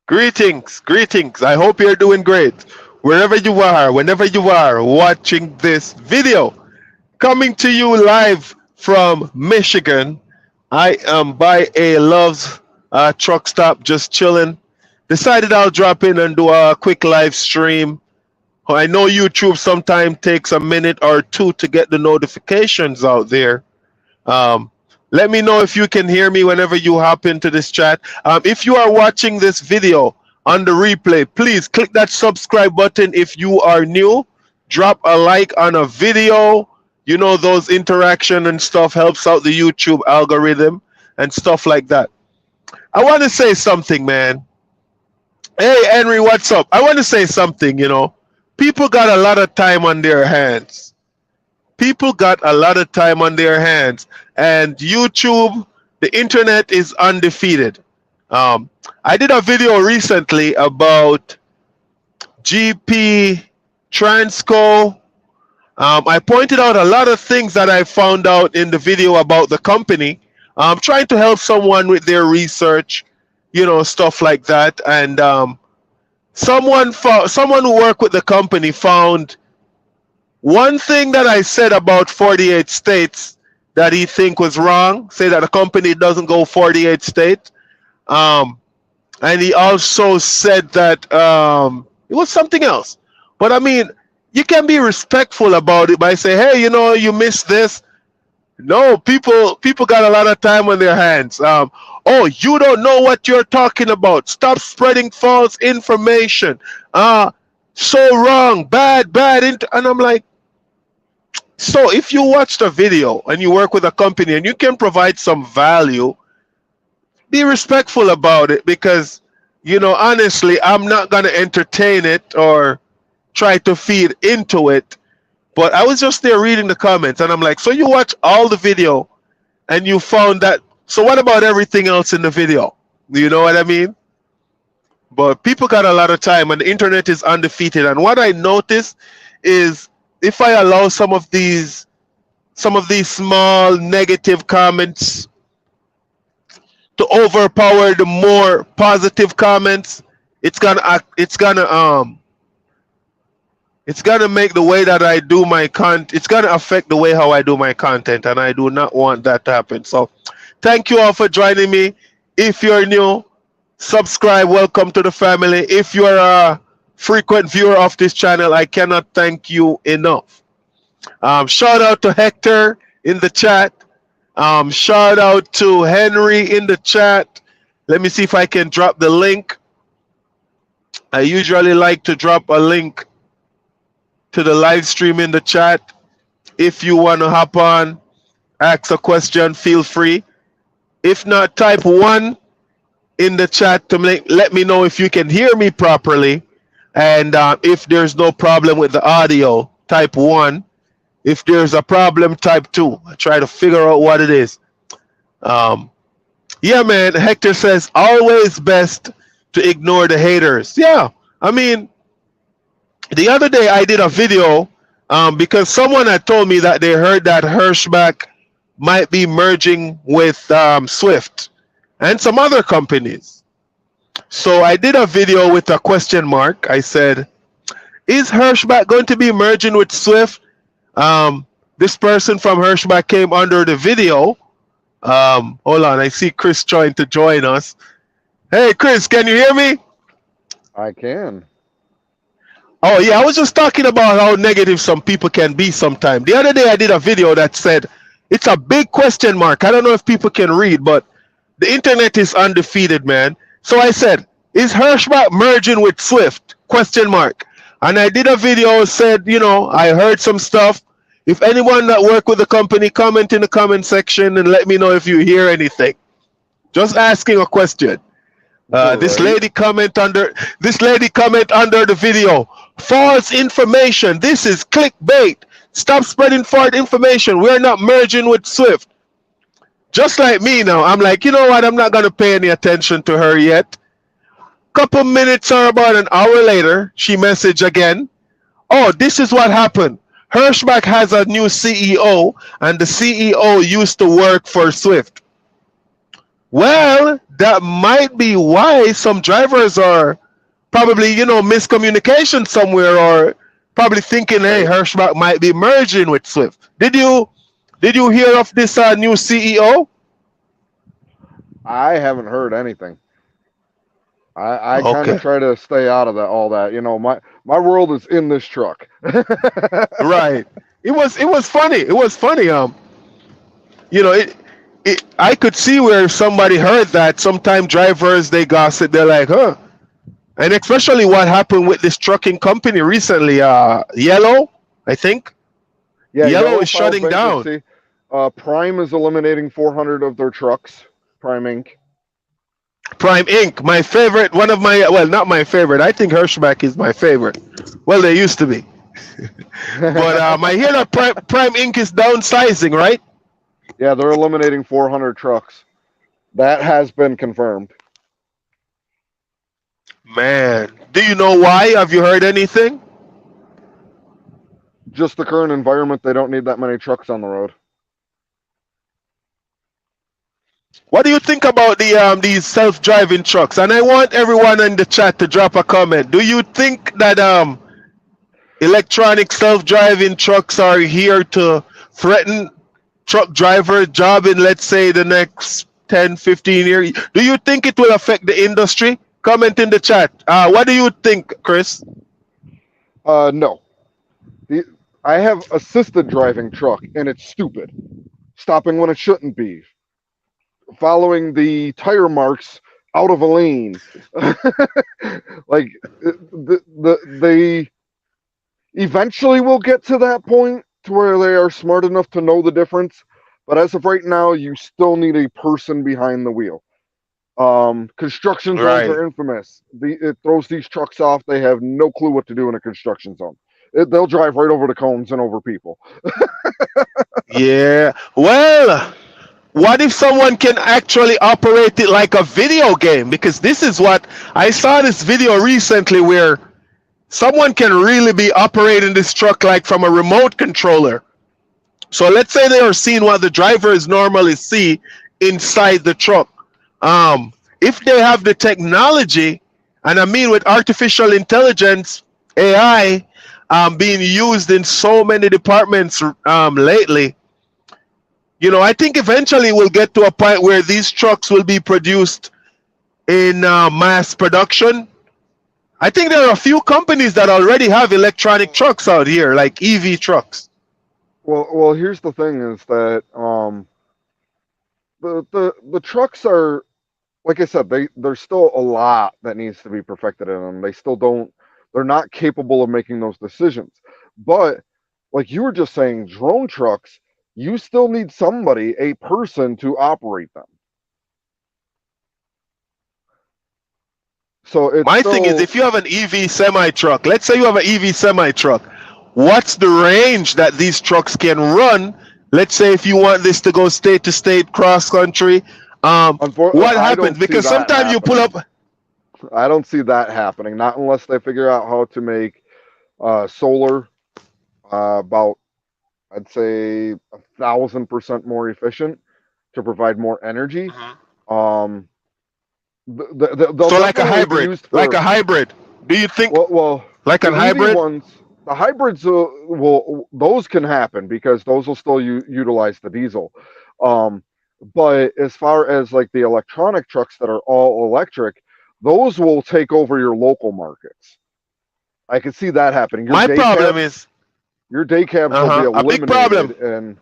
Greetings, greetings. I hope you're doing great. Wherever you are, whenever you are watching this video, coming to you live from Michigan. I am by a Love's truck stop, just chilling. Decided I'll drop in and do a quick live stream. I know YouTube sometimes takes a minute or two to get the notifications out there. Um, Let me know if you can hear me whenever you hop into this chat. If you are watching this video on the replay, please click that subscribe button if you are new. Drop a like on a video. You know, those interaction and stuff helps out the YouTube algorithm and stuff like that. I want to say something, man. Hey, Henry, what's up? I want to say something, People got a lot of time on their hands. People got a lot of time on their hands, and YouTube, the internet is undefeated. I did a video recently about GP Transco. I pointed out a lot of things that I found out in the video about the company. Trying to help someone with their research, stuff like that. And someone who worked with the company found one thing that I said about 48 states that he think was wrong. Say that the company doesn't go 48 states. And he also said that it was something else. But I mean, you can be respectful about it by saying, hey, you missed this. No, people got a lot of time on their hands. Oh, you don't know what you're talking about. Stop spreading false information. So wrong, bad. And I'm like, so if you watch the video and you work with a company and you can provide some value, be respectful about it, because, honestly, I'm not going to entertain it or try to feed into it. But I was just there reading the comments and I'm like, so you watch all the video and you found that, so what about everything else in the video? You know what I mean? But people got a lot of time and the internet is undefeated. And what I noticed is if I allow some of these small negative comments to overpower the more positive comments, it's gonna make the way that I do my content, it's gonna affect the way how I do my content, and I do not want that to happen. So thank you all for joining me. If you're new, subscribe, welcome to the family. If you're a frequent viewer of this channel, I cannot thank you enough. Shout out to Hector in the chat. Shout out to Henry in the chat. Let me see if I can drop the link. I usually like to drop a link to the live stream in the chat. If you want to hop on, ask a question, feel free. If not, type 1 in the chat to let me know if you can hear me properly. And if there's no problem with the audio, type 1. If there's a problem, type 2. I try to figure out what it is. Yeah, man, Hector says, always best to ignore the haters. Yeah, I mean, the other day I did a video because someone had told me that they heard that Hirschbach might be merging with Swift and some other companies. So I did a video with a question mark. I said, is Hirschbach going to be merging with Swift? This person from Hirschbach came under the video. Hold on, I see Chris trying to join us. Hey, Chris, can you hear me? I can. Oh, yeah, I was just talking about how negative some people can be sometimes. The other day I did a video that said, it's a big question mark. I don't know if people can read, but the internet is undefeated, man. So I said, is Hirschbach merging with Swift? Question mark. And I did a video, said, I heard some stuff. If anyone that work with the company, comment in the comment section and let me know if you hear anything. Just asking a question. This lady comment under the video. False information. This is clickbait. Stop spreading false information. We're not merging with Swift. Just like me now. I'm like, you know what? I'm not going to pay any attention to her yet. Couple minutes or about an hour later, she messaged again. Oh, this is what happened. Hirschbach has a new CEO, and the CEO used to work for Swift. Well, that might be why some drivers are probably, miscommunication somewhere, or probably thinking, hey, Right. Hirschbach might be merging with Swift. Did you hear of this new CEO? I haven't heard anything. I kind of Okay. try to stay out of that all that. My world is in this truck. Right. It was funny. It was funny. It I could see where somebody heard that. Sometimes drivers they gossip. They're like, huh. And especially what happened with this trucking company recently, Yellow, I think. Yeah, Yellow Yellow is filed shutting down. bankruptcy. Prime is eliminating 400 of their trucks. Prime Inc. Prime Inc., my favorite, one of my, well, not my favorite. I think Hirschbach is my favorite. Well, they used to be. But I hear that Prime Inc. is downsizing, right? Yeah, they're eliminating 400 trucks. That has been confirmed. Man, do you know why? Have you heard anything? Just the current environment, they don't need that many trucks on the road. What do you think about these self-driving trucks? And I want everyone in the chat to drop a comment. Do you think that electronic self-driving trucks are here to threaten truck driver job in, let's say, the next 10, 15 years? Do you think it will affect the industry? Comment in the chat. What do you think, Chris? No. The, I have assisted driving truck, and it's stupid. Stopping when it shouldn't be. Following the tire marks out of a lane. Like, they eventually will get to that point to where they are smart enough to know the difference. But as of right now, you still need a person behind the wheel. Construction zones Right. are infamous. It throws these trucks off. They have no clue what to do in a construction zone. They'll drive right over the cones and over people. Yeah. Well, what if someone can actually operate it like a video game? Because this is what I saw this video recently where someone can really be operating this truck like from a remote controller. So let's say they are seeing what the drivers normally see inside the truck. If they have the technology, and I mean with artificial intelligence, AI, being used in so many departments lately, I think eventually we'll get to a point where these trucks will be produced in mass production. I think there are a few companies that already have electronic trucks out here, like EV trucks. Well, here's the thing: is that the trucks are, like I said, there's still a lot that needs to be perfected in them. They still don't. They're not capable of making those decisions. But like you were just saying, drone trucks, you still need somebody, a person, to operate them. So it's My thing is, still if you have an EV semi truck, let's say you have an EV semi truck, what's the range that these trucks can run? Let's say if you want this to go state to state, cross country, what I happens? don't see Because that sometimes you pull happening. up. I don't see that happening. Not unless they figure out how to make solar about, I'd say, 1,000% more efficient to provide more energy. Mhm. Um, they'll So like a definitely be hybrid, used like a for, hybrid. Do you think well, like the a EV hybrid? ones, the hybrids will those can happen because those will still utilize the diesel. Um, but as far as like the electronic trucks that are all electric, those will take over your local markets. I can see that happening. My problem is, Your day cabs will be a big eliminated, problem. and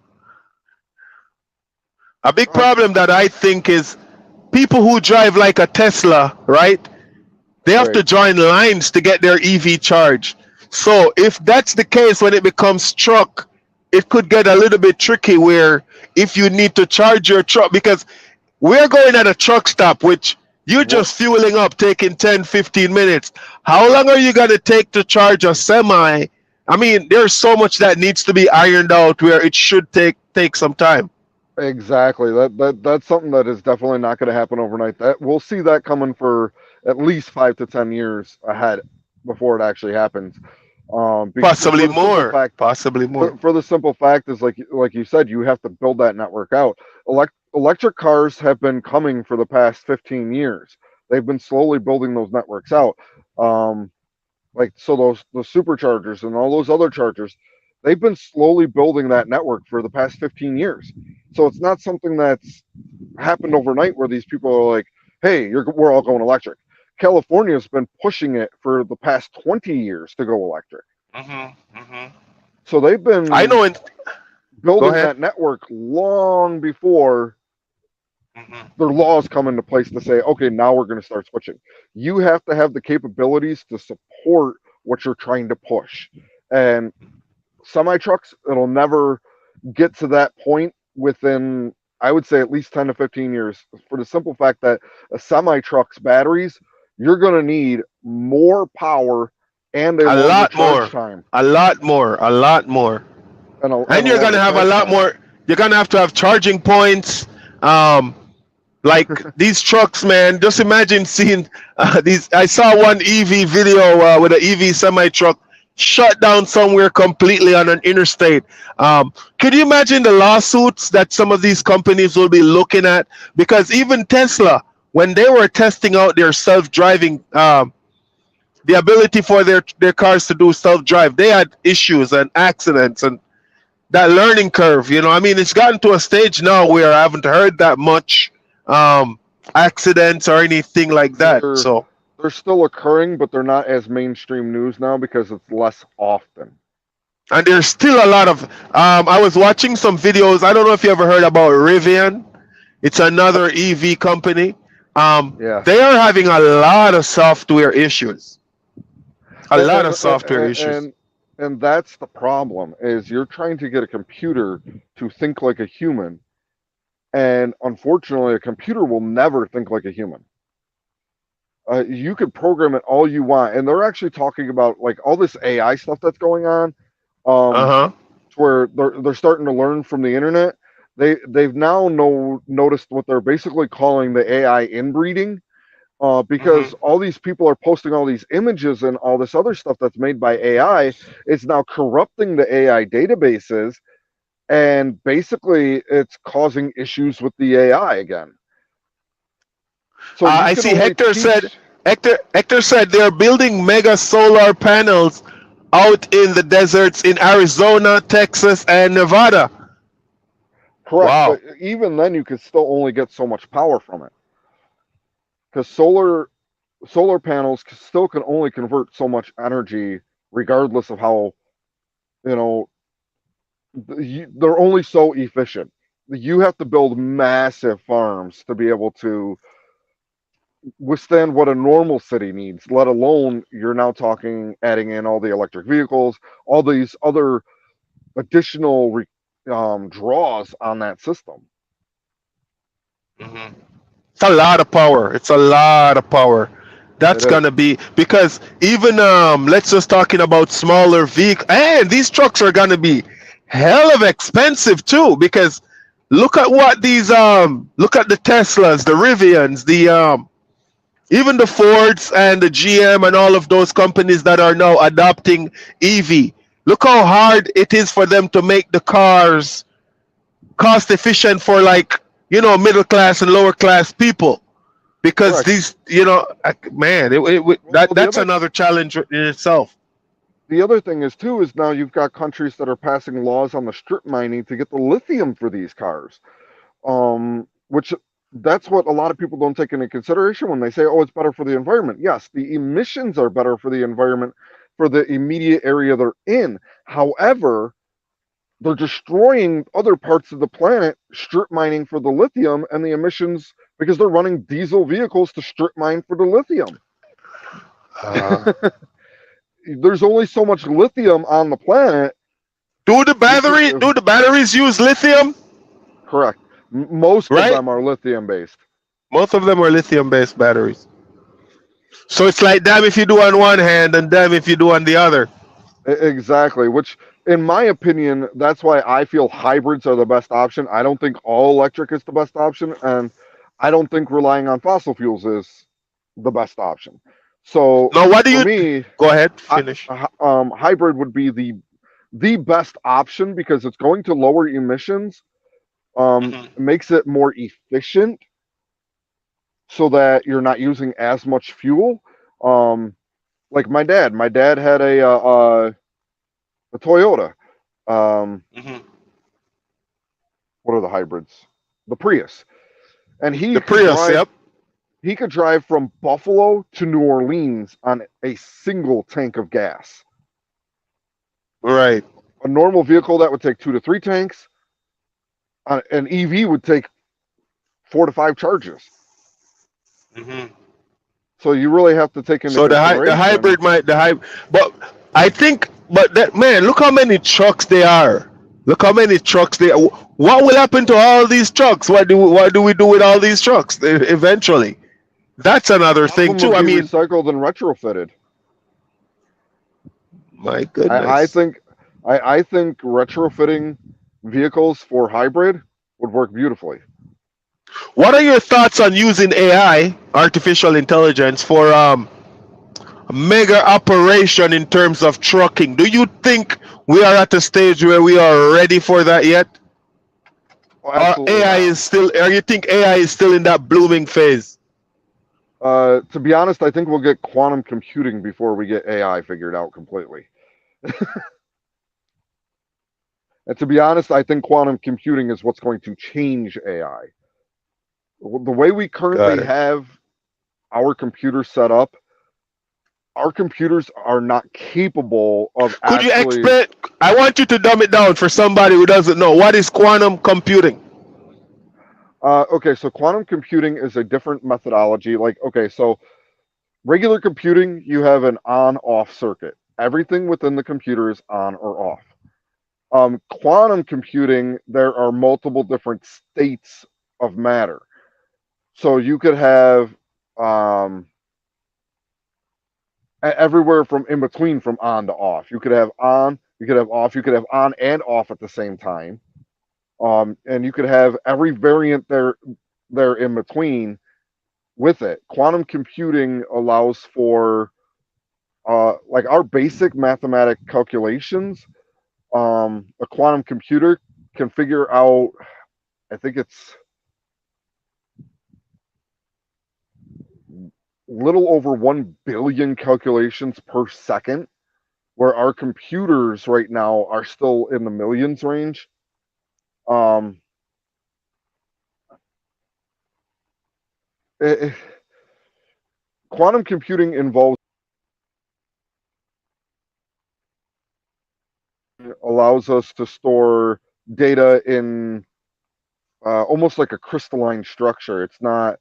A big uh, problem that I think is people who drive like a Tesla, right? They have to right, join lines to get their EV charge. So if that's the case when it becomes truck, it could get a little bit tricky where if you need to charge your truck, because we're going at a truck stop, which you're what just fueling up, taking 10, 15 minutes. How long are you going to take to charge a semi? I mean, there's so much that needs to be ironed out where it should take some time. exactly? That's something that is definitely not going to happen overnight. That we'll see that coming for at least 5 to 10 years ahead before it actually happens. For Possibly the simple more. fact Possibly more. for the simple fact is like you said, you have to build that network out. electric cars have been coming for the past 15 years. They've been slowly building those networks out. Um, like so those the superchargers and all those other chargers, they've been slowly building that network for the past 15 years. So it's not something that's happened overnight where these people are like, "Hey, we're all going electric." California's been pushing it for the past 20 years to go electric. Hmm. So they've I been know. And go building ahead. that network long before Hmm. their laws come into place to say, okay, now we're going to start switching. You have to have the capabilities to support what you're trying to push. And semi trucks, it'll never get to that point within, I would say, at least 10 to 15 years, for the simple fact that a semi truck's batteries, you're going to need more power and a A longer lot charge more. time A lot more. A lot more. and And a you're gonna longer have a charge lot time. more. You're gonna have to have charging points. Um, like these trucks, man. Just imagine seeing these. I saw one EV video with an EV semi truck shut down somewhere completely on an interstate. Could you imagine the lawsuits that some of these companies will be looking at? Because even Tesla, when they were testing out their self-driving, the ability for their cars to do self-drive, they had issues and accidents and that learning curve. I mean, it's gotten to a stage now where I haven't heard that much um, accidents or anything like that. They're So, they're still occurring, but they're not as mainstream news now because it's less often. and there's still a lot of. I was watching some videos. I don't know if you ever heard about Rivian. It's another EV company. Yeah. They are having a lot of software issues. A lot and of software issues. and and that's the problem is you're trying to get a computer to think like a human, and unfortunately a computer will never think like a human. You could program it all you want, and they're actually talking about like all this AI stuff that's going on, Uh um huh. to where they're starting to learn from the internet. They've now noticed what they're basically calling the AI inbreeding, because Hmm. all these people are posting all these images and all this other stuff that's made by AI. It's now corrupting the AI databases, and basically it's causing issues with the AI again. So you I can see. only teach. Hector said they're building mega solar panels out in the deserts in Arizona, Texas, and Nevada. Correct, but Wow. even then you could still only get so much power from it, because solar panels still can only convert so much energy, regardless of how, you know they're only so efficient. You have to build massive farms to be able to withstand what a normal city needs, let alone you're now talking adding in all the electric vehicles, all these other additional draws on that system. Hmm. It's a lot of power. It's a lot of power. It That's is. gonna be because even let's just talking about smaller vehicles, and these trucks are gonna be hell of expensive too. Because look at the Teslas, the Rivians, the even the Fords and the GM and all of those companies that are now adopting EV. Look how hard it is for them to make the cars cost efficient for, like, middle class and lower class people, because Correct. these, man, Well, that's another challenge in itself. the other thing is too is now you've got countries that are passing laws on the strip mining to get the lithium for these cars, which that's what a lot of people don't take into consideration when they say, "Oh, it's better for the environment." Yes, the emissions are better for the environment for the immediate area they're in. However, they're destroying other parts of the planet strip mining for the lithium and the emissions, because they're running diesel vehicles to strip mine for the lithium. Uh, There's only so much lithium on the planet. You do can the batteries use lithium? correct. Most of Right, them are lithium based. most of them are lithium based batteries. So it's like, damn if you do on one hand and damn if you do on the other. Exactly. Which, in my opinion, that's why I feel hybrids are the best option. I don't think all electric is the best option, and I don't think relying on fossil fuels is the best option. So Now, what do for you me, go ahead, finish. hybrid would be the best option because it's going to lower emissions, Hmm. It makes it more efficient so that you're not using as much fuel. Um, like my dad had a Toyota. Um, Hmm. what are the hybrids? The Prius, and The Prius, yep. he could drive from Buffalo to New Orleans on a single tank of gas. Right. A normal vehicle that would take 2 to 3 tanks, an EV would take 4 to 5 charges. Hmm. So you really have to take into So the consideration. hybrid might the hybrid, but I think, but that man, look how many trucks they are. Look how many trucks they. What will happen to all these trucks? What do we do with all these trucks eventually? That's A another lot of thing them will too. I be mean, recycled and retrofitted. my I goodness. think I think retrofitting vehicles for hybrid would work beautifully. What are your thoughts on using AI, artificial intelligence, for mega operation in terms of trucking? Do you think we are at a stage where we are ready for that yet? Oh, Or absolutely AI not. is still, or you think AI is still in that blooming phase? To be honest, I think we'll get quantum computing before we get AI figured out completely. And to be honest, I think quantum computing is what's going to change AI. The way we Got currently it. have our computers set up, our computers are not capable of Could you actually. explain? I want you to dumb it down for somebody who doesn't know. What is quantum computing? Okay, so quantum computing is a different methodology. Like, okay, so regular computing, you have an on off circuit. Everything within the computer is on or off. Quantum computing, there are multiple different states of matter. So you could have um, everywhere from in between from on to off. You could have on, you could have off, you could have on and off at the same time. And you could have every variant there in between with it. Quantum computing allows for like our basic mathematic calculations. A quantum computer can figure out. I think it's little over 1 billion calculations per second, where our computers right now are still in the millions range. Um, it, quantum computing involves allows us to store data in almost like a crystalline structure. It's not,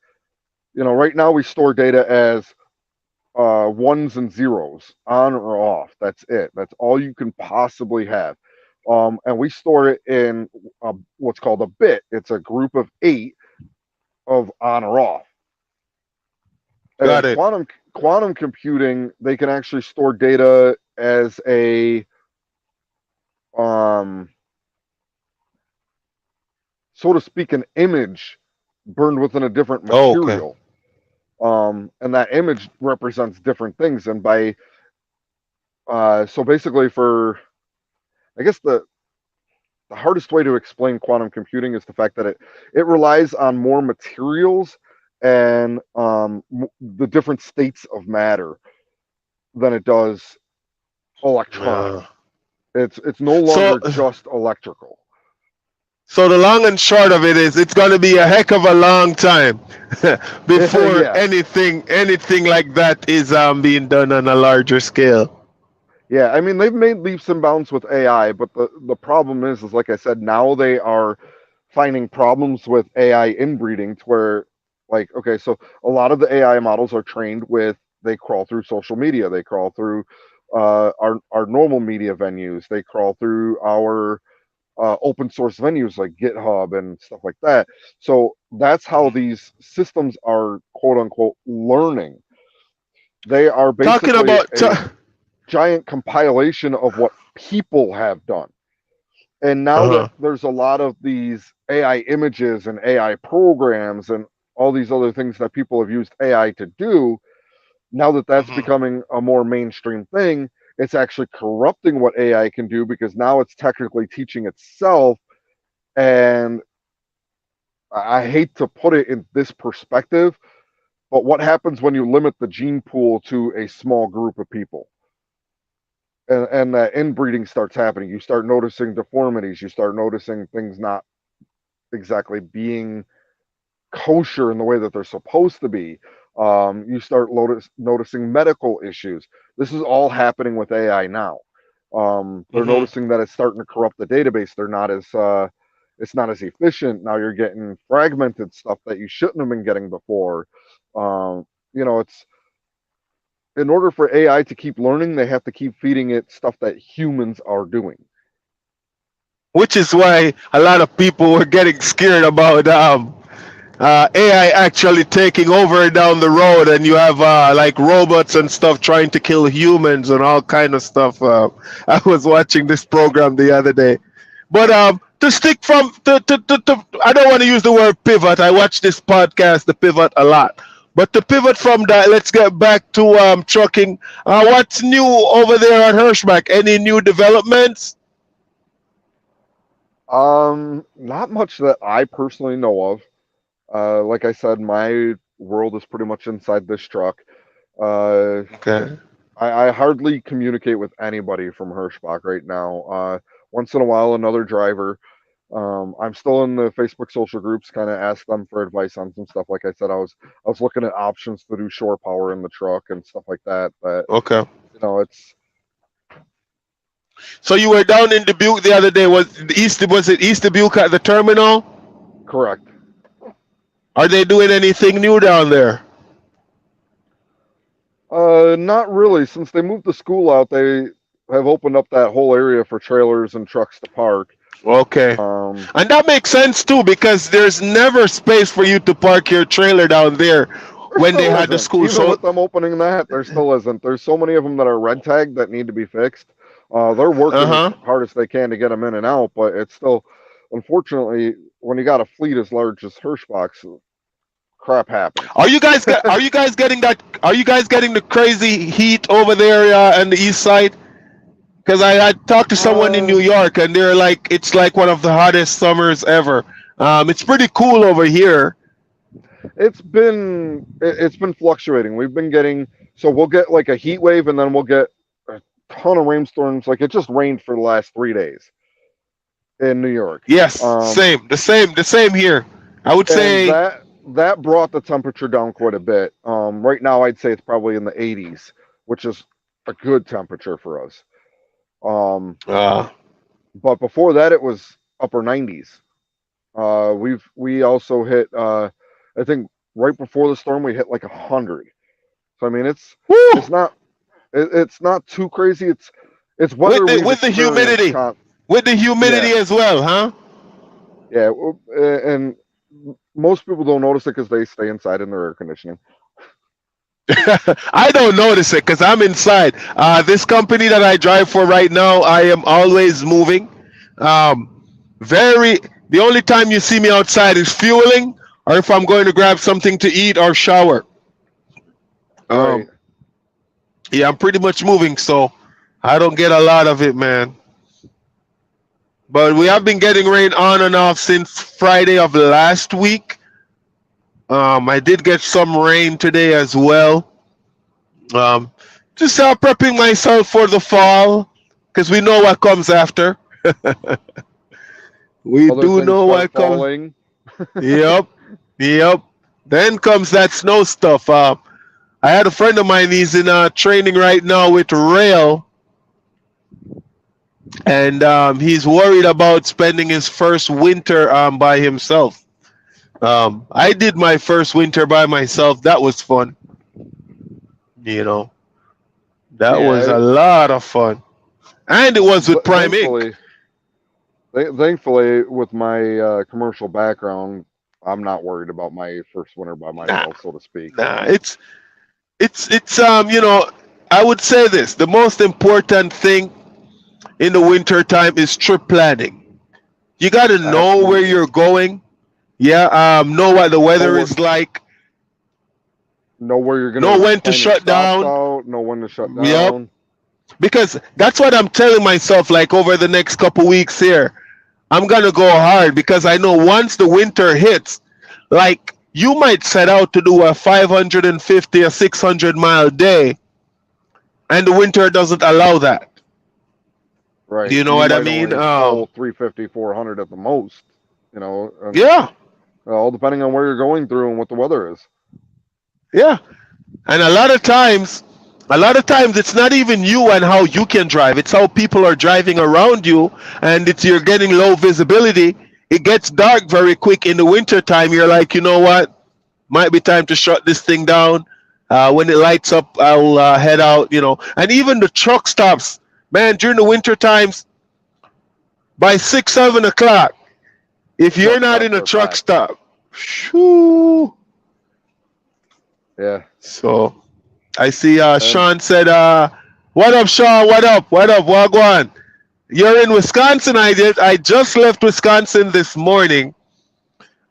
right now we store data as ones and zeros, on or off. That's it. That's all you can possibly have. And we store it in what's called a bit. It's a group of 8 of on or off. And in Got it. quantum computing, they can actually store data as a um, so to speak, an image burned within a different Oh, okay. material. And that image represents different things. And by so basically, for I guess the hardest way to explain quantum computing is the fact that it relies on more materials and the different states of matter than it does electronic. Uh, It's no so, longer just electrical. so the long and short of it is, it's going to be a heck of a long time before Yeah, anything like that is being done on a larger scale. yeah. I mean, they've made leaps and bounds with AI, but the problem is like I said, now they are finding problems with AI inbreeding to where, like, okay, so a lot of the AI models are trained with, they crawl through social media, they crawl through our normal media venues, they crawl through our open source venues like GitHub and stuff like that. So that's how Mhm. these systems are quote unquote learning. They are Talking basically about, a giant compilation of what people have done. And now that uh-huh. there's a lot of these AI images and AI programs and all these other things that people have used AI to do, now that that's Mhm. becoming a more mainstream thing, it's actually corrupting what AI can do because now it's technically teaching itself, and I hate to put it in this perspective, but what happens when you limit the gene pool to a small group of people? And that inbreeding starts happening. You start noticing deformities. You start noticing things not exactly being kosher in the way that they're supposed to be. You start noticing medical issues. This is all happening with AI now. They're Hmm. noticing that it's starting to corrupt the database. They're not as it's not as efficient now. You're getting fragmented stuff that you shouldn't have been getting before. It's in order for AI to keep learning, they have to keep feeding it stuff that humans are doing. Which is why a lot of people were getting scared about AI actually taking over down the road, and you have like robots and stuff trying to kill humans and all kind of stuff. I was watching this program the other day, but to stick from I don't want to use the word pivot. I watch this podcast, the Pivot, a lot. But to pivot from that, let's get back to trucking. What's new over there at Hirschbach? Any new developments? Not much that I personally know of. Like I said, my world is pretty much inside this truck. Uh, Okay. I hardly communicate with anybody from Hirschbach right now. Once in a while, another driver. I'm still in the Facebook social groups, kind of ask them for advice on some stuff. Like I said, I was looking at options to do shore power in the truck and stuff like that. But Okay. it's So you were down in Dubuque the other day. Was it East Dubuque at the terminal? correct. Are they doing anything new down there? Not really. Since they moved the school out, they have opened up that whole area for trailers and trucks to park. Okay. Um, And that makes sense too because there's never space for you to park your trailer down there There when they still had the isn't. school. Even So, with them opening that, there still isn't. There's so many of them that are red tagged that need to be fixed. They're uh working as huh. hard as they can to get them in and out, but it's still, unfortunately, when you got a fleet as large as Hirschbach's, crap happens. Are you guys getting that? Are you guys getting the crazy heat over there on the east side? Because I talked to someone in Uh, New York and they're like, it's like one of the hottest summers ever. It's pretty cool over here. it's been fluctuating. We've been getting so we'll get like a heat wave, and then we'll get a ton of rainstorms. Like it just rained for the last 3 days in New York. Yes, Um, same, the same here. I would and say, that brought the temperature down quite a bit. Right now, I'd say it's probably in the 80s, which is a good temperature for us. Um, uh, but before that, it was upper 90s. We also hit. I think right before the storm, we hit like 100. So I mean, it's woo, not it's not too crazy. It's weather we've with the experienced. humidity, with the humidity Yeah, as well, huh? yeah, and most people don't notice it because they stay inside in their air conditioning. I don't notice it because I'm inside. This company that I drive for right now, I am always moving. Very. The only time you see me outside is fueling, or if I'm going to grab something to eat or shower. Right. Um, yeah, I'm pretty much moving, so I don't get a lot of it, man. But we have been getting rain on and off since Friday of last week. I did get some rain today as well. Um, just prepping myself for the fall because we know what comes after. We Other do things know start what comes. falling. Yep, yep. Then comes that snow stuff. I had a friend of mine. He's in training right now with rail, and he's worried about spending his first winter by himself. I did my first winter by myself. That was fun. You know, that was Yeah. a lot of fun, and it was with Prime Inc. Thankfully, thankfully, with my commercial background, I'm not worried about my first winter by Nah, myself, so to speak. nah. It's I would say this: the most important thing in the winter time is trip planning. You got to know where Absolutely. you're going. Yeah, know what the Know weather what, is like. know where you're Know gonna when to plan your shut stops down. out. Know when to shut Yep. down. Because that's what I'm telling myself. Like over the next couple weeks here, I'm gonna go hard because I know once the winter hits. Like you might set out to do a 550 or 600-mile day, and the winter doesn't allow that. Do Right. you So know you what I might mean? only pull 350, 400 at the most, and Yeah, all depending on where you're going through and what the weather is. yeah. And a lot of times it's not even you and how you can drive. It's how people are driving around you, and it's you're getting low visibility. It gets dark very quick in the winter time. You're like, you know what? Might be time to shut this thing down. When it lights up, I'll head out. And even the truck stops, man. During the winter times, by 6, 7 o'clock, if The you're truck not in stops a are truck packed. stop, shoo. Yeah. So I see And Sean said, what up, Sean? What up? What up? Wagwan? You're in Wisconsin. I just left Wisconsin this morning.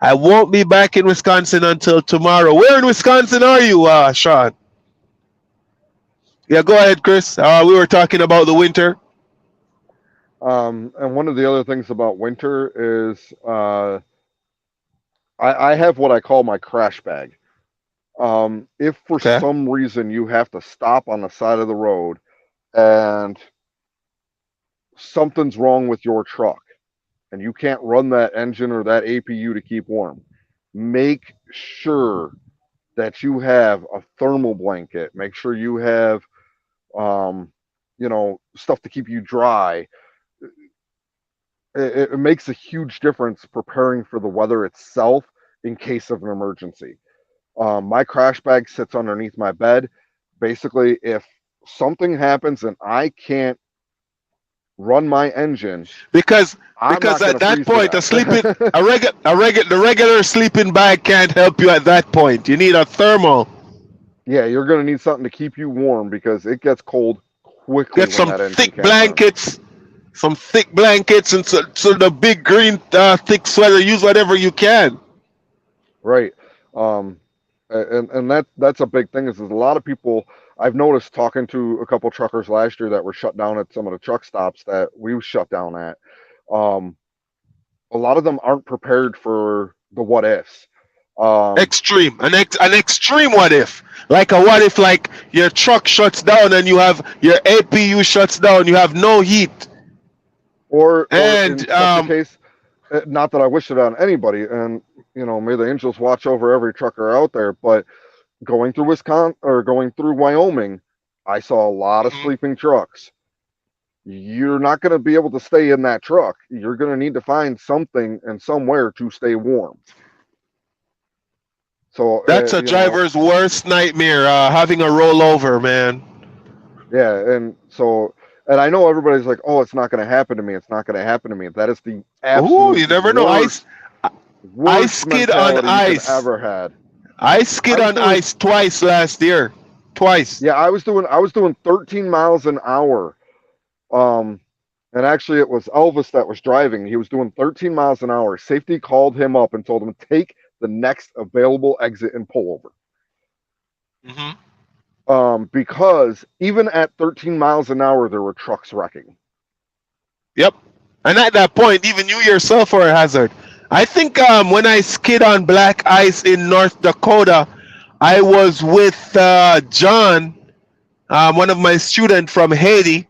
I won't be back in Wisconsin until tomorrow. Where in Wisconsin are you, Sean? Yeah, go ahead, Chris. We were talking about the winter. and one of the other things about winter is I have what I call my crash bag. If for Okay. some reason you have to stop on the side of the road and something's wrong with your truck and you can't run that engine or that APU to keep warm, make sure that you have a thermal blanket. Make sure you have, stuff to keep you dry. It makes a huge difference preparing for the weather itself in case of an emergency. My crash bag sits underneath my bed. Basically, if something happens and I can't run my engine, Because I'm because not going at to that freeze to point, death. the regular sleeping bag can't help you at that point. You need a thermal. Yeah, you're going to need something to keep you warm because it gets cold quickly Get when some that engine thick can't run. blankets, and so the big green thick sweater. Use whatever you can. Right. Um, and that's a big thing is a lot of people I've noticed talking to a couple truckers last year that were shut down at some of the truck stops that we shut down at. Um, a lot of them aren't prepared for the what ifs. Um, Extreme, an extreme what if, like a what if, like your truck shuts down and you have your APU shuts down, you have no heat, or in and such a case, not that I wish it on anybody, and may the angels watch over every trucker out there. But going through Wisconsin or going through Wyoming, I saw a lot of Mhm. sleeping trucks. You're not going to be able to stay in that truck. You're going to need to find something and somewhere to stay warm. So, That's a driver's worst nightmare, having a rollover, man. yeah. And I know everybody's like, oh, it's not going to happen to me. It's not going to happen to me. That is the Ooh, absolute you never know. I worst skid on mentality you could ice. ever had. I I skid was on doing, ice twice last year. Twice. yeah, I was doing 13 miles an hour. Um, and actually, it was Elvis that was driving. He was doing 13 miles an hour. Safety called him up and told him to take the next available exit and pull over. Hmm. Because even at 13 miles an hour, there were trucks wrecking. Yep. And at that point, even you yourself are a hazard. I think when I skid on black ice in North Dakota, I was with John, one of my students from Haiti,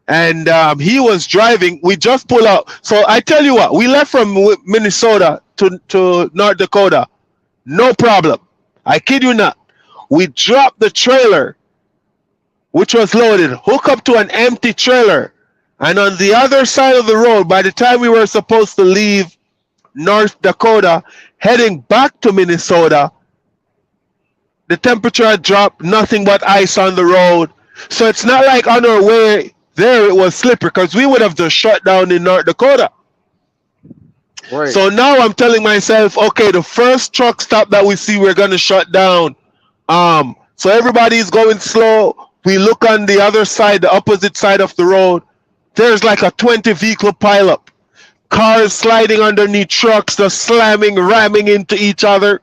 and he was driving. We just pulled out. So I tell you what, we left from Minnesota to North Dakota, no problem. I kid you not. We dropped the trailer, which was loaded, hook up to an empty trailer, and on the other side of the road, by the time we were supposed to leave North Dakota, heading back to Minnesota, the temperature had dropped, nothing but ice on the road. So it's not like on our way there it was slippery because we would have just shut down in North Dakota. Right. So now I'm telling myself, okay, the first truck stop that we see, we're gonna shut down. So everybody's going slow. We look on the other side, the opposite side of the road. There's like a 20 vehicle pileup. Cars sliding underneath trucks, just slamming, ramming into each other.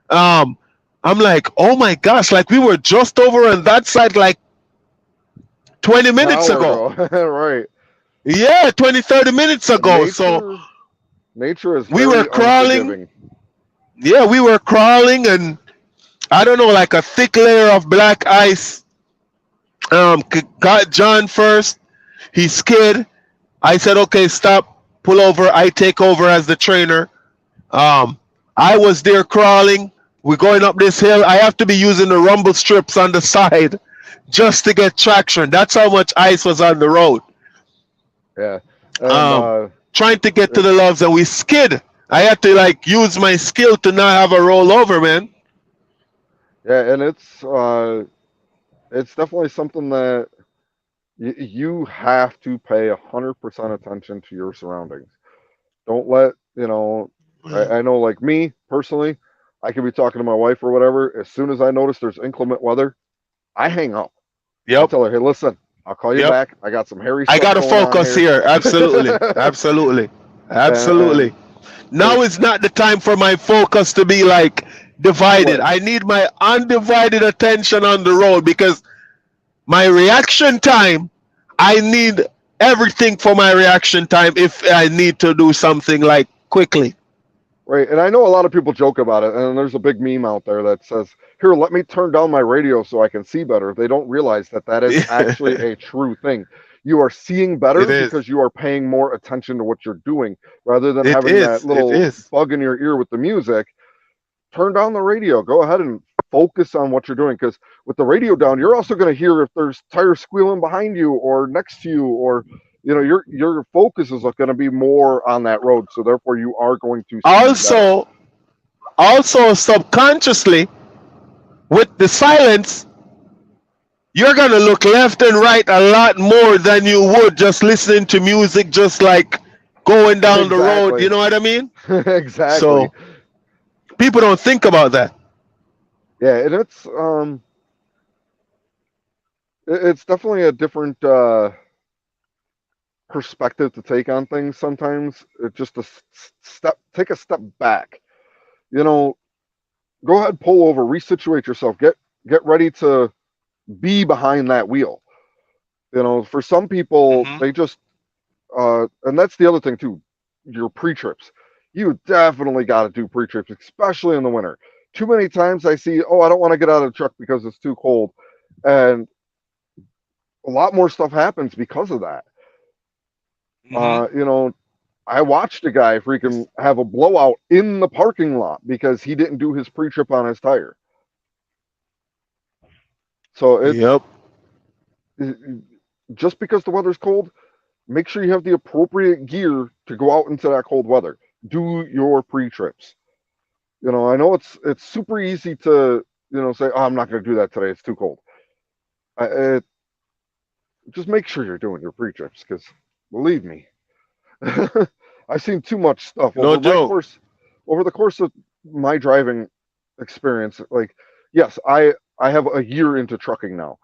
Um, I'm like, oh my gosh, like we were just over on that side like 20 An minutes hour ago. ago. Right. Yeah, 20, 30 minutes ago. So Nature is we were very crawling. unforgiving. Yeah, we were crawling, and I don't know, like a thick layer of black ice got John first. He skid. I said, okay, stop, pull over. I take over as the trainer. Um, I was there crawling. We're going up this hill. I have to be using the rumble strips on the side just to get traction. That's how much ice was on the road. Yeah, and Um, Trying to get to the loves, and we skid. I had to like use my skill to not have a rollover, man. yeah, and it's definitely something that you have to pay 100% attention to your surroundings. Don't let, I know like me personally, I could be talking to my wife or whatever. As soon as I notice there's inclement weather, I hang up. I Yep, tell her, hey, listen, I'll call you yep. back. I got some hairy I stuff gotta going on focus here. here. Absolutely, absolutely, and absolutely. Now it's is not the time for my focus to be like divided. right. I need my undivided attention on the road because my reaction time, I need everything for my reaction time if I need to do something like quickly. Right. And I know a lot of people joke about it. And there's a big meme out there that says, here, let me turn down my radio so I can see better. They don't realize that that is actually It a true thing. You are seeing better is. because you are paying more attention to what you're doing rather than It having that is. It little is. bug in your ear with the music. Turn down the radio. Go ahead and focus on what you're doing because with the radio down, you're also going to hear if there's tires squealing behind you or next to you or your focus is going to be more on that road, so therefore you are going to see better. Also, also subconsciously with the silence, you're gonna look left and right a lot more than you would just listening to music, just like going down the road. You Exactly. know what I mean? Exactly. So people don't think about that. Yeah, and it's definitely a different perspective to take on things sometimes. It just a step take a step back. You know, go ahead, pull over, resituate yourself, get ready to be behind that wheel. For some people, Hmm. they just and that's the other thing too. Your pre-trips, you definitely got to do pre-trips, especially in the winter. Too many times I see, oh, I don't want to get out of the truck because it's too cold, and a lot more stuff happens because of that. Hmm. You know, I watched a guy freaking have a blowout in the parking lot because he didn't do his pre-trip on his tire. So Yep. just because the weather's cold, make sure you have the appropriate gear to go out into that cold weather. Do your pre-trips. I know it's super easy to say, oh, I'm not going to do that today. It's too cold. It, just make sure you're doing your pre-trips because believe me, I've seen too much stuff No joke. over the course of my driving experience. Like, yes, I have a year into trucking now,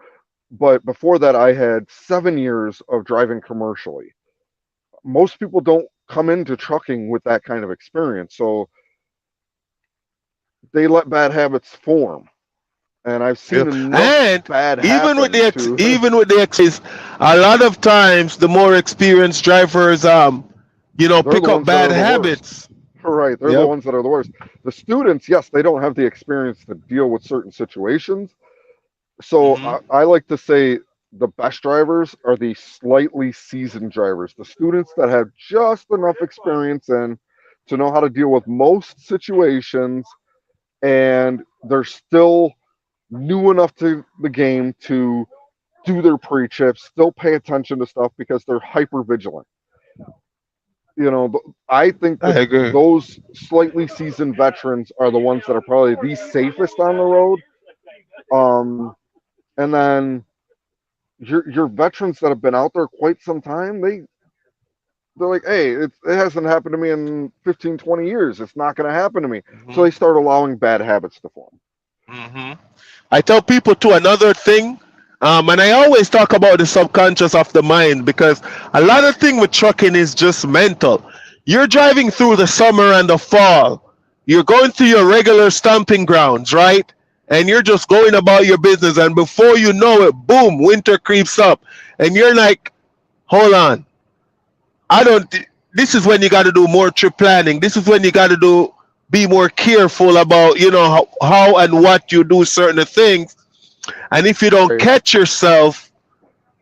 but before that, I had 7 years of driving commercially. Most people don't come into trucking with that kind of experience, so they let bad habits form. And I've Yeah. seen enough And bad happen to even with the a lot of times the more experienced drivers they're the pick up ones that bad are the worst. habits. Right, they're the Yep. ones that are the worst. The students, yes, they don't have the experience to deal with certain situations. So Hmm. I like to say the best drivers are the slightly seasoned drivers, the students that have just enough experience in to know how to deal with most situations, and they're still new enough to the game to do their pre-chips, still pay attention to stuff because they're hyper vigilant. I think I that agree. those slightly seasoned veterans are the ones that are probably the safest on the road. Um, and then your veterans that have been out there quite some time, they're like, hey, it hasn't happened to me in 15, 20 years. It's not going to happen to me. So Hmm. they start allowing bad habits to form. Hmm. I tell people too another thing, and I always talk about the subconscious of the mind because a lot of thing with trucking is just mental. You're driving through the summer and the fall. You're going through your regular stomping grounds, right? And you're just going about your business, and before you know it, boom, winter creeps up, and you're like, hold on, I don't. This is when you got to do more trip planning. This is when you got to do be more careful about, how and what you do certain things. And if you don't Right. catch yourself,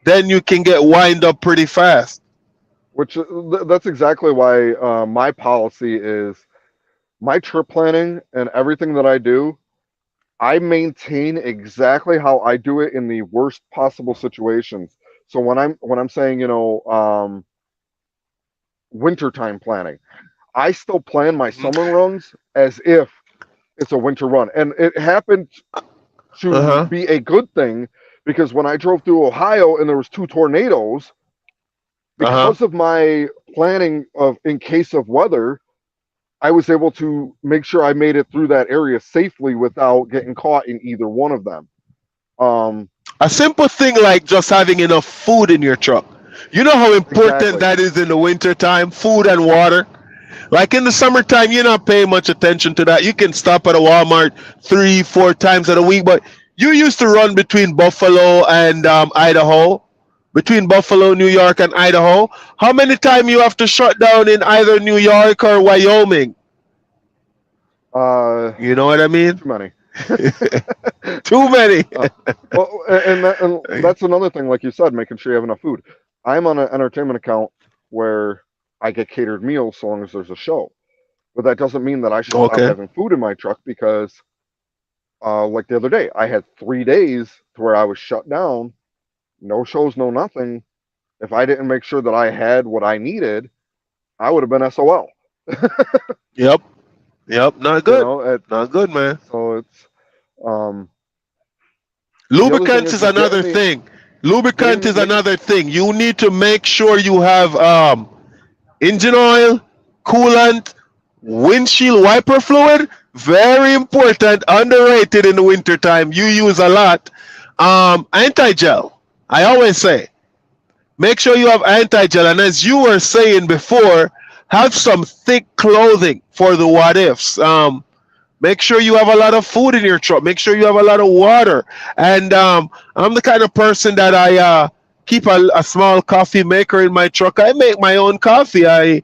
then you can get wind up pretty fast. Which that's exactly why my policy is my trip planning and everything that I do. I maintain exactly how I do it in the worst possible situations. So when I'm saying wintertime planning, I still plan my summer runs as if it's a winter run, and it happened Uh to huh. be a good thing because when I drove through Ohio and there was two tornadoes, Uh huh. because of my planning of in case of weather, I was able to make sure I made it through that area safely without getting caught in either one of them. Um, A simple thing like just having enough food in your truck. You know how important exactly. that is in the winter time, food and water. Like in the summertime, you're not paying much attention to that. You can stop at a Walmart 3, 4 times a week, but you used to run between Buffalo and Idaho, between Buffalo, New York, and Idaho. How many times you have to shut down in either New York or Wyoming? Uh, You know what I mean? too many. Too many. uh, well, and that's another thing, like you said, making sure you have enough food. I'm on an entertainment account where I get catered meals so long as there's a show. But that doesn't mean that I should stop Okay. having food in my truck because, like the other day, I had 3 days to where I was shut down, no shows, no nothing. If I didn't make sure that I had what I needed, I would have been SOL. Yep. Yep. Not You good. know, Not good, man. so it's um, the other thing Lubricant is is just another thing. Lubricant is making another thing. You need to make sure you have engine oil, coolant, windshield wiper fluid. Very important, underrated in the wintertime. You use a lot. Anti-gel. I always say, make sure you have anti-gel. And as you were saying before, have some thick clothing for the what ifs. Make sure you have a lot of food in your truck. Make sure you have a lot of water. And I'm the kind of person that I keep a small coffee maker in my truck. I make my own coffee. I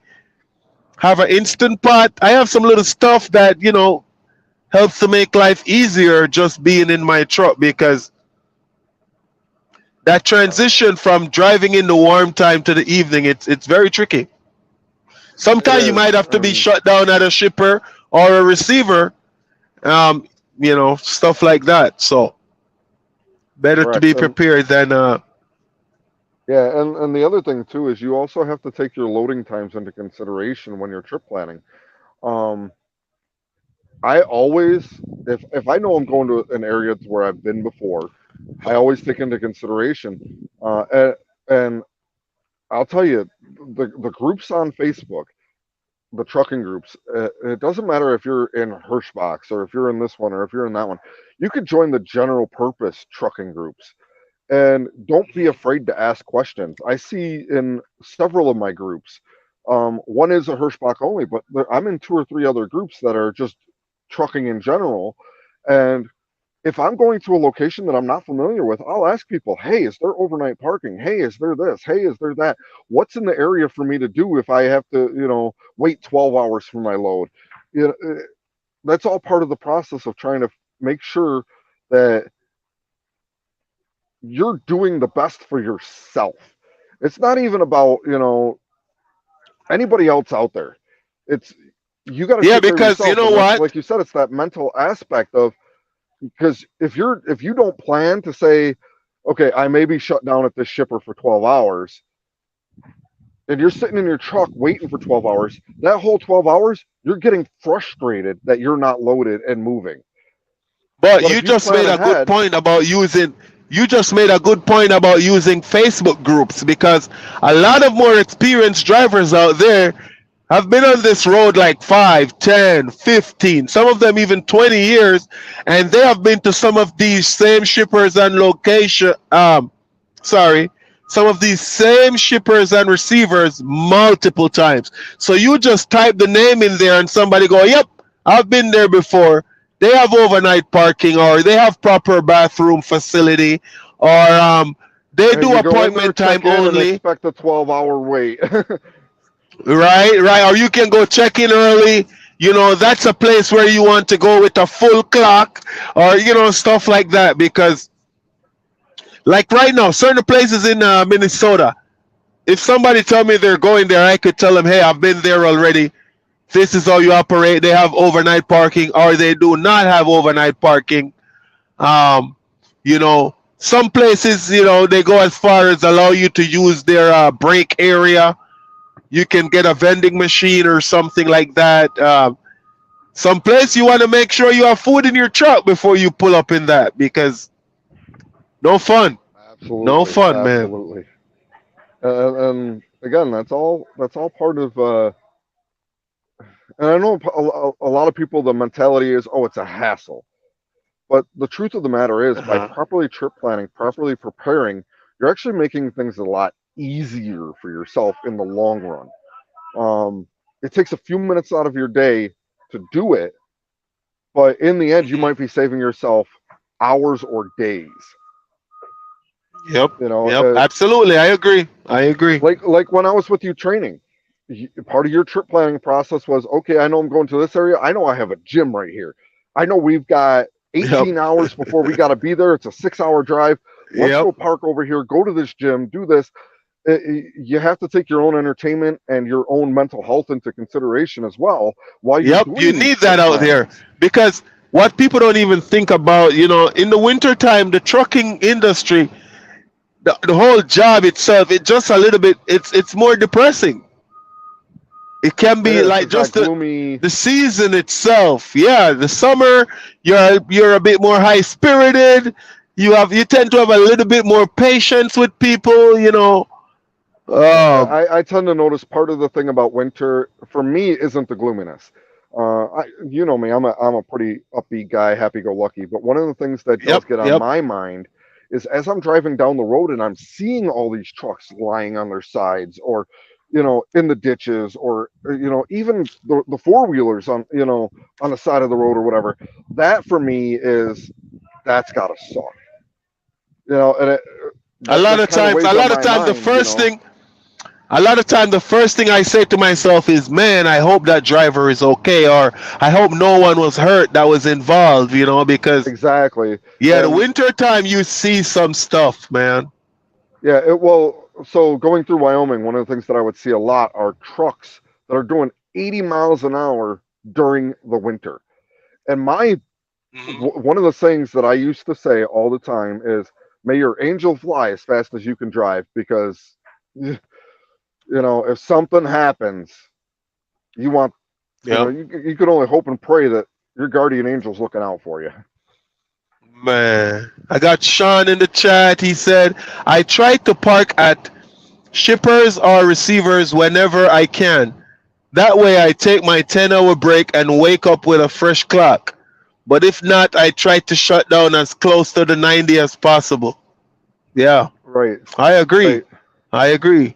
have an instant pot. I have some little stuff that, helps to make life easier just being in my truck because that transition from driving in the warm time to the evening, it's very tricky. it Sometimes you is. might have to be And shut down at a shipper or a receiver, um, stuff like that. So better to correct. be And prepared than yeah, and the other thing too is you also have to take your loading times into consideration when you're trip planning. Um, I always, if I know I'm going to an area to where I've been before, I always take into consideration. And I'll tell you, the groups on Facebook, the trucking groups, it doesn't matter if you're in Hirschbox or if you're in this one or if you're in that one. You could join the general purpose trucking groups and don't be afraid to ask questions. I see in several of my groups, one is a Hirschbach only, but I'm in two or three other groups that are just trucking in general. And if I'm going to a location that I'm not familiar with, I'll ask people, hey, is there overnight parking? Hey, is there this? Hey, is there that? What's in the area for me to do if I have to, wait 12 hours for my load? You know, that's all part of the process of trying to make sure that you're doing the best for yourself. It's not even about, anybody else out there. It's you got to yeah, take care of because you yourself. know And what? like you said, it's that mental aspect of because if you don't plan to say, okay, I may be shut down at this shipper for 12 hours and you're sitting in your truck waiting for 12 hours, that whole 12 hours, you're getting frustrated that you're not loaded and moving. But But if you you just plan made a good ahead, point about using. You just made a good point about using Facebook groups because a lot of more experienced drivers out there have been on this road like 5, 10, 15, some of them even 20 years, and they have been to some of these same shippers and location. Sorry, some of these same shippers and receivers multiple times. So you just type the name in there and somebody go, yep, I've been there before. They have overnight parking or they have proper bathroom facility or they and do you go in there, appointment time check in, and only. expect a 12-hour wait. Right, right. Or you can go check in early, that's a place where you want to go with a full clock, or stuff like that. Because like right now, certain places in Minnesota, if somebody tell me they're going there, I could tell them, hey, I've been there already. This is how you operate. They have overnight parking, or they do not have overnight parking. Some places, they go as far as allow you to use their break area. You can get a vending machine or something like that. Some place you want to make sure you have food in your truck before you pull up in that, because no fun, no Absolutely, fun, man. absolutely. And again, that's all part of. And I know a lot of people, the mentality is, oh, it's a hassle. But the truth of the matter is, by Uh-huh. properly trip planning, properly preparing, you're actually making things a lot easier for yourself in the long run. It takes a few minutes out of your day to do it, but in the end, you Mhm. might be saving yourself hours or days. Yep, You know, yep, absolutely. I agree. I agree. like when I was with you training, part of your trip planning process was, okay, I know I'm going to this area. I know I have a gym right here. I know we've got Yep, 18 hours before we got to be there. It's a 6 hour drive. Let's yep, go park over here, go to this gym, do this. You have to take your own entertainment and your own mental health into consideration as well while you're yep. You doing these need trip that out there, plannings. because what people don't even think about, in the wintertime, the trucking industry, the whole job itself, it just a little bit, it's more depressing. It can It be is. like It's that just the gloomy. the season itself. Yeah, the summer, you're a bit more high spirited. You tend to have a little bit more patience with people. Um, I tend to notice part of the thing about winter for me isn't the gloominess. You know me, I'm a pretty upbeat guy, happy-go-lucky. But one of the things that yep, does get on yep, my mind is as I'm driving down the road and I'm seeing all these trucks lying on their sides, or in the ditches, or even the four wheelers on on the side of the road or whatever. That for me is that's gotta suck. And a lot that of kind of times, weighs a on lot of my time, the mind. first thing, a lot of time, the first thing I say to myself is, "Man, I hope that driver is okay, or I hope no one was hurt that was involved." Because Exactly. yeah, the And winter time you see some stuff, man. yeah, so going through Wyoming, one of the things that I would see a lot are trucks that are doing 80 miles an hour during the winter. And Mhm. one of the things that I used to say all the time is, "May your angel fly as fast as you can drive," because if something happens, you want Yep. you can only hope and pray that your guardian angel's looking out for you. Man, I got Sean in the chat. He said, I try to park at shippers or receivers whenever I can. That way I take my 10-hour break and wake up with a fresh clock. But if not, I try to shut down as close to the 90 as possible. Yeah, Right, I agree. right. I agree.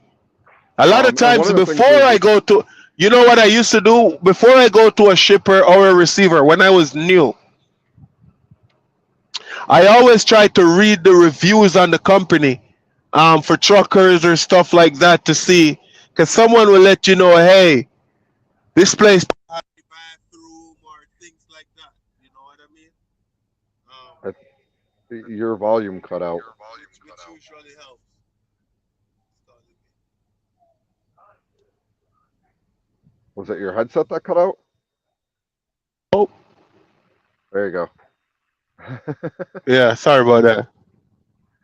A lot of And one times of the before things is, I go to, you know what I used to do? Before I go to a shipper or a receiver, when I was new, I always try to read the reviews on the company, for truckers or stuff like that, to see, because someone will let you know, hey, this place has a bathroom or things like that. You know what I mean? Um, I, your volume cut out. which usually helps. Was it your headset that cut out? Oh, There you go. yeah. Sorry about that.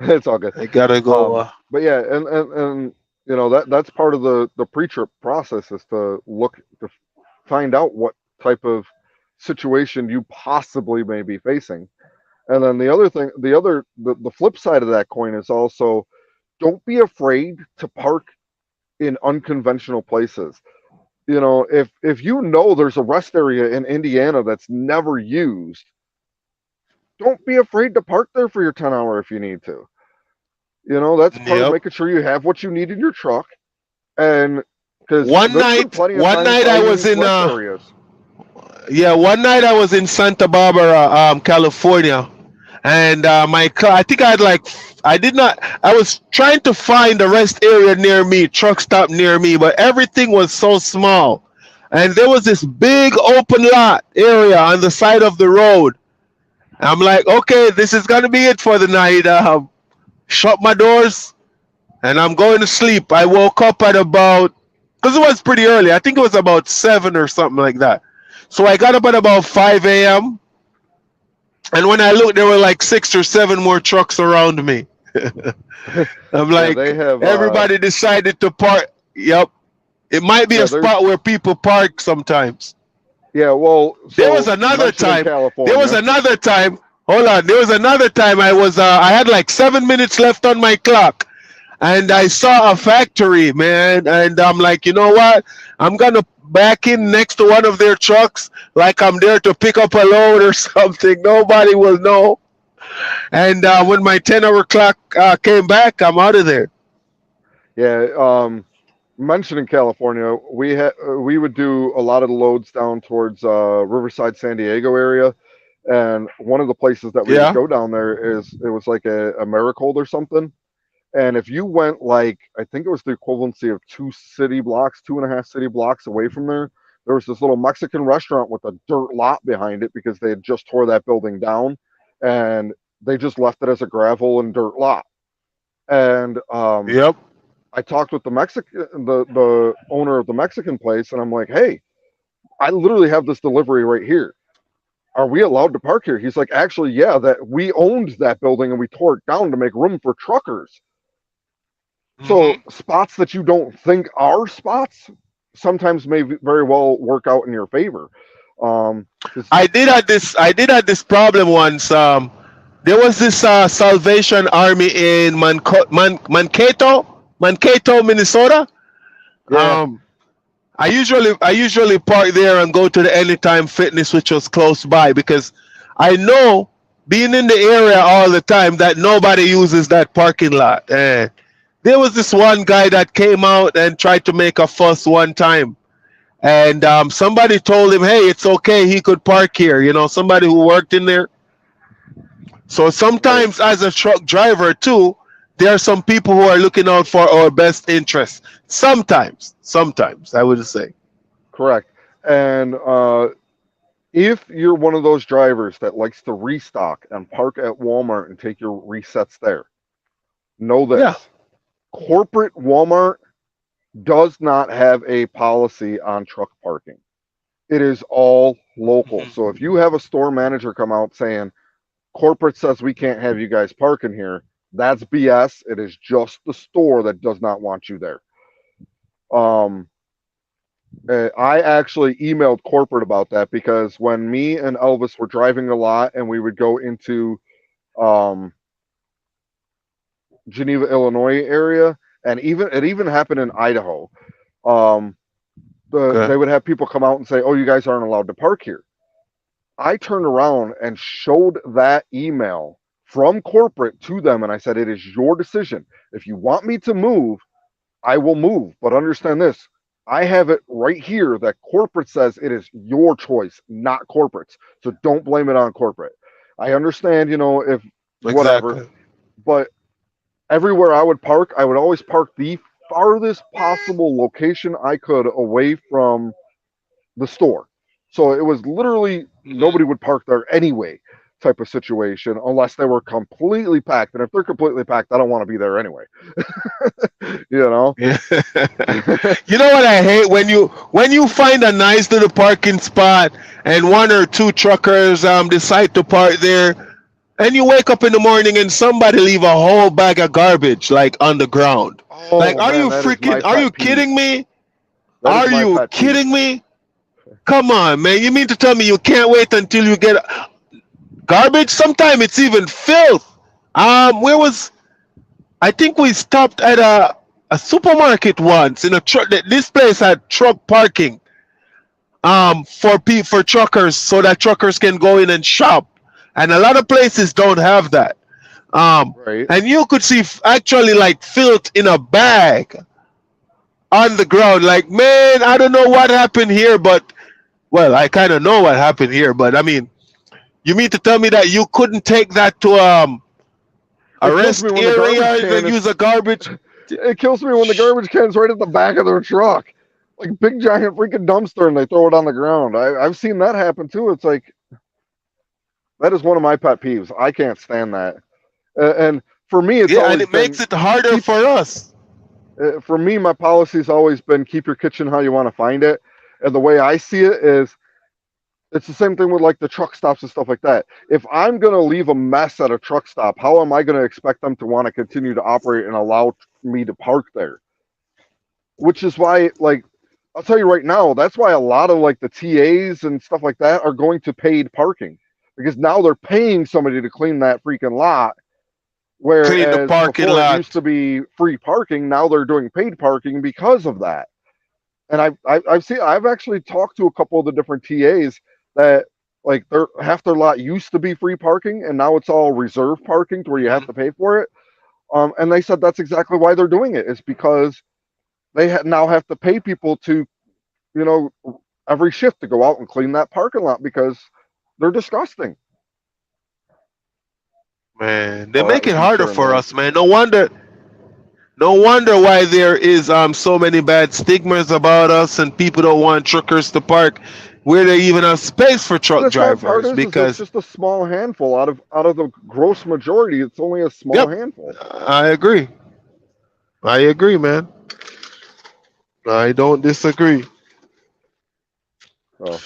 It's all good. I gotta go. But yeah, and that's part of the pre-trip process is to look to find out what type of situation you possibly may be facing. And then the other thing, the flip side of that coin is also, don't be afraid to park in unconventional places. If there's a rest area in Indiana that's never used, don't be afraid to park there for your 10 hour if you need to. That's part of Yep. making sure you have what you need in your truck. And because One there's been night, plenty of one times night I I was use in rest areas. yeah, one night I was in Santa Barbara, California, and my car. I think I had like I did not. I was trying to find a rest area near me, truck stop near me, but everything was so small. and there was this big open lot area on the side of the road. I'm like, okay, this is gonna be it for the night. Shut my doors, and I'm going to sleep. I woke up at about, because it was pretty early. I think it was about 7 or something like that. So I got up at about 5 a.m. And when I looked, there were like 6 or 7 more trucks around me. I'm Yeah, like, they have. everybody decided to park. Yep, it might be Yeah, a there's. spot where people park sometimes. Yeah, well, There was so another mentioning time. There was California. another time. Hold on. There was another time I had like 7 minutes left on my clock, and I saw a factory, man, and I'm like, you know what? I'm gonna back in next to one of their trucks, like I'm there to pick up a load or something. Nobody will know. And when my 10-hour clock came back, I'm out of there. Yeah, mentioning California, we would do a lot of the loads down towards Riverside, San Diego area, and one of the places that we would Yeah. go down there is it was like a Maricold or something. And if you went like I think it was the equivalency of 2 city blocks, 2.5 city blocks away from there was this little Mexican restaurant with a dirt lot behind it because they had just tore that building down, and they just left it as a gravel and dirt lot. And Yep. I talked with the owner of the Mexican place, and I'm like, hey, I literally have this delivery right here. Are we allowed to park here? He's like, actually, yeah, that we owned that building and we tore it down to make room for truckers. So Hmm. spots that you don't think are spots sometimes may very well work out in your favor. Um, 'Cause- I did have this problem once. There was this Salvation Army in Mankato, Minnesota. yeah, Um, I usually park there and go to the Anytime Fitness, which was close by, because I know, being in the area all the time, that nobody uses that parking lot. And there was this one guy that came out and tried to make a fuss one time, and somebody told him, "Hey, it's okay. He could park here." Somebody who worked in there. So right, sometimes, as a truck driver too, there are some people who are looking out for our best interests. Sometimes I would say. correct. And if you're one of those drivers that likes to restock and park at Walmart and take your resets there, know Yeah. this: corporate Walmart does not have a policy on truck parking. It is all local. So if you have a store manager come out saying corporate says we can't have you guys parking here, that's BS. It is just the store that does not want you there. Um, I actually emailed corporate about that because when me and Elvis were driving a lot and we would go into um, Geneva, Illinois area, and even happened in Idaho. Um, Okay. they would have people come out and say, "Oh, you guys aren't allowed to park here." I turned around and showed that email from corporate to them, and I said, "It is your decision. If you want me to move, I will move. But understand this: I have it right here that corporate says it is your choice, not corporate's. So don't blame it on corporate. I understand, if whatever, Exactly. but everywhere I would park, I would always park the farthest possible location I could away from the store. So it was literally nobody would park there anyway, type of situation, unless they were completely packed. And if they're completely packed, I don't want to be there anyway. you know? Yeah. You know what I hate, when you find a nice little parking spot and one or two truckers decide to park there, and you wake up in the morning and somebody leave a whole bag of garbage like on the ground. Like, Oh man, that is my are you pet peeve. kidding me? That is Are my you pet peeve. kidding me? Come on, man. You mean to tell me you can't wait until you get garbage? Sometimes it's even filth. Where was I think we stopped at a supermarket once in a truck. This place had truck parking for truckers, so that truckers can go in and shop, and a lot of places don't have that. Um, Right. and you could see actually like filth in a bag on the ground. Like, man, I don't know what happened here, but well, I kind of know what happened here. But I mean, you mean to tell me that you couldn't take that to a It kills me rest when the garbage area can and use is a garbage? it kills me when the garbage can's right at the back of their truck. like big giant freaking dumpster and they throw it on the ground. I've seen that happen too. It's like that is one of my pet peeves. I can't stand that. And for me, it's Yeah, and always it makes been it harder keep. for us. For me, my policy's always been keep your kitchen how you want to find it. And the way I see it is, it's the same thing with like the truck stops and stuff like that. If I'm gonna leave a mess at a truck stop, how am I gonna expect them to want to continue to operate and allow me to park there? Which is why, like, I'll tell you right now, that's why a lot of like the TAs and stuff like that are going to paid parking because now they're paying somebody to clean that freaking lot. Clean the Whereas parking before it used lot. to be free parking, now they're doing paid parking because of that. And I've actually talked to a couple of the different TAs that like their half their lot used to be free parking and now it's all reserve parking to where you have Mhm. to pay for it. And they said that's exactly why they're doing it. It's because they now have to pay people to, you know, every shift to go out and clean that parking lot because they're disgusting. Man, they Oh, that make was it from harder Sharon for Lynn. us, man. No wonder why there is so many bad stigmas about us and people don't want truckers to park where they even have space for And truck the sad part drivers is it's because just a small handful out of the gross majority. It's only a small yep, handful. I agree. I agree, man. I don't disagree. So,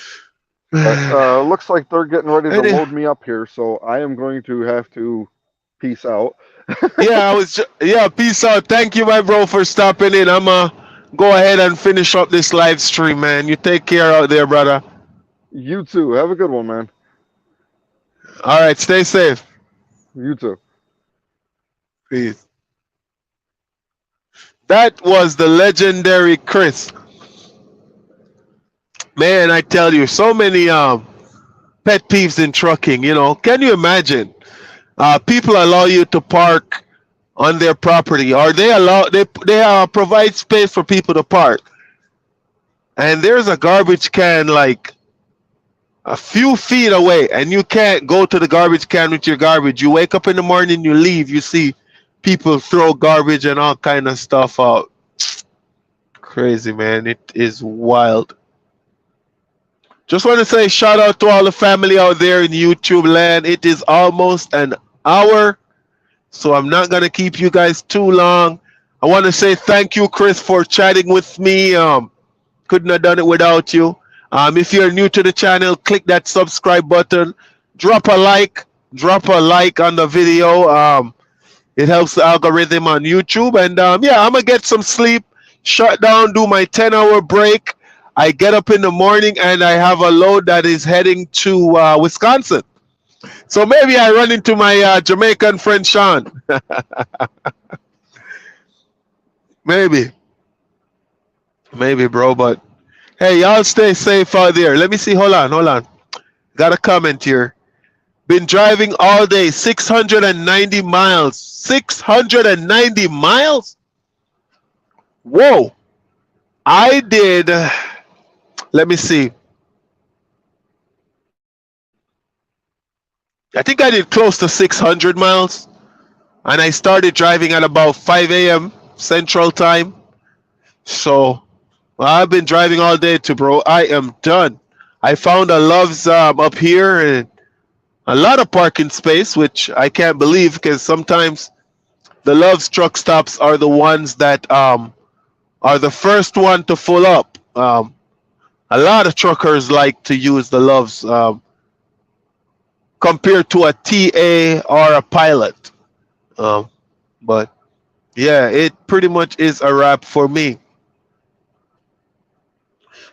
but looks like they're getting ready to Any, load me up here, so I am going to have to peace out. yeah, peace out. Thank you, my bro, for stopping in. I'm go ahead and finish up this live stream, man. You take care out there, brother. You too. Have a good one, man. All right, stay safe. You too. Peace. That was the legendary Chris. Man, I tell you, so many pet peeves in trucking. You know, can you imagine? People allow you to park on their property, or they provide space for people to park, and there's a garbage can like a few feet away, and you can't go to the garbage can with your garbage. You wake up in the morning, you leave, you see people throw garbage and all kind of stuff out. Crazy, man. It is wild. Just want to say shout out to all the family out there in YouTube land. It is almost an hour, so I'm not gonna keep you guys too long. I want to say thank you, Chris, for chatting with me. Couldn't have done it without you. If you're new to the channel, click that subscribe button. Drop a like. Drop a like on the video. It helps the algorithm on YouTube. And yeah, I'm gonna get some sleep. Shut down. Do my 10-hour break. I get up in the morning and I have a load that is heading to Wisconsin. So maybe I run into my Jamaican friend Sean. Maybe, maybe, bro. But hey, y'all stay safe out there. Let me see. Hold on. Got a comment here. Been driving all day, 690 miles. 690 miles? Whoa. I did, let me see. I think I did close to 600 miles. And I started driving at about 5 a.m. Central Time. So I've been driving all day too, bro. I am done. I found a Love's up here and a lot of parking space, which I can't believe because sometimes the Love's truck stops are the ones that are the first one to full up. A lot of truckers like to use the Love's compared to a TA or a pilot. Um, but yeah, it pretty much is a wrap for me.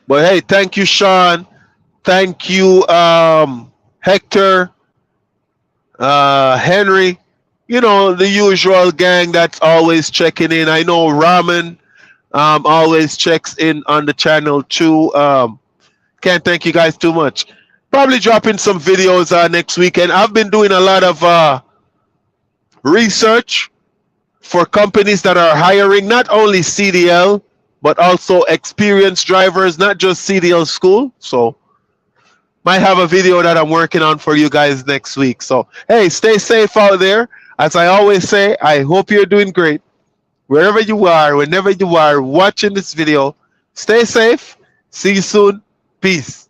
But hey, thank you, Sean. Thank you, Hector, Henry. You know, the usual gang that's always checking in. I know Ramen always checks in on the channel too. Can't thank you guys too much. Probably dropping some videos next weekend. I've been doing a lot of research for companies that are hiring not only CDL but also experienced drivers, not just CDL school. So might have a video that I'm working on for you guys next week. So hey, stay safe out there. As I always say, I hope you're doing great. Wherever you are, whenever you are watching this video, Stay safe. See you soon. Peace.